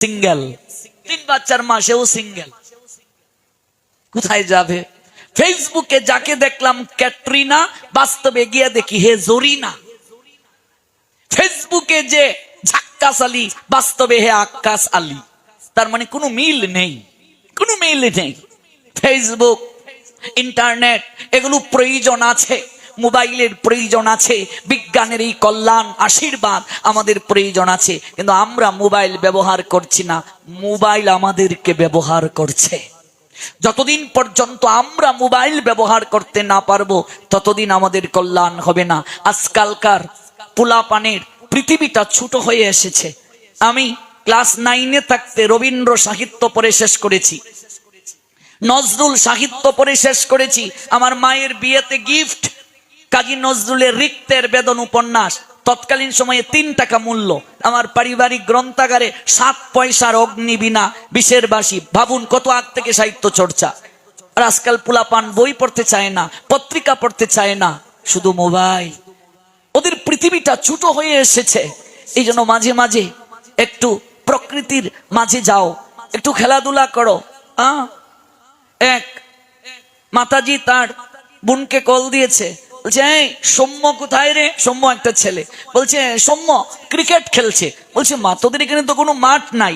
Single, 3 বাচ্চার মা, সেও সিঙ্গেল। কোথায় যাবে? ফেসবুকে যাকে দেখলাম ক্যাটরিনা, বাস্তবে গিয়ে দেখি হে জরিনা। ফেসবুকে যে ঝাক্কাস আলী, বাস্তবে হে আক্কাস আলী। তার মানে কোনো মিল নেই, কোনো মিল নেই। ফেসবুক, ইন্টারনেট এগুলো প্রয়োজন আছে, মোবাইলের প্রয়োজন আছে, বিজ্ঞানের এই কল্যাণ আশীর্বাদ আমাদের প্রয়োজন আছে, কিন্তু আমরা মোবাইল ব্যবহার করছি না, মোবাইল আমাদেরকে ব্যবহার করছে। যতদিন পর্যন্ত আমরা মোবাইল ব্যবহার করতে না পারবো ততদিন আমাদের কল্যাণ হবে না। আজকালকার পোলাপানের পৃথিবীটা ছোট হয়ে এসেছে। আমি ক্লাস 9-এ থাকতে রবীন্দ্র সাহিত্য পড়ে শেষ করেছি, নজরুল সাহিত্য পড়ে শেষ করেছি। আমার মায়ের বিয়েতে গিফট কাজী নজরুলের রিক্তের বেদন উপন্যাস, তৎকালীন সময়ে 3 টাকা মূল্য। আমার পারিবারিক গ্রন্থাগারে 7 পয়সার অগ্নিবীণা, বিষের বাসি। ভাবুন কত আগ থেকে সাহিত্য চর্চা। আর আজকাল পোলাপান বই পড়তে চায় না, পত্রিকা পড়তে চায় না, শুধু মোবাইল। ওদের পৃথিবীটা ছোট হয়ে এসেছে। এই জন্য মাঝে মাঝে একটু প্রকৃতির মাঝে যাও, একটু খেলাধুলা করো। এক মাতাজি তার বোনকে কল দিয়েছে, বলছে এই সৌম্য কোথায় রে? সৌম্য একটা ছেলে, বলছে সৌম্য ক্রিকেট খেলছে। বলছে মা তোদের এখানে তো কোনো মাঠ নাই।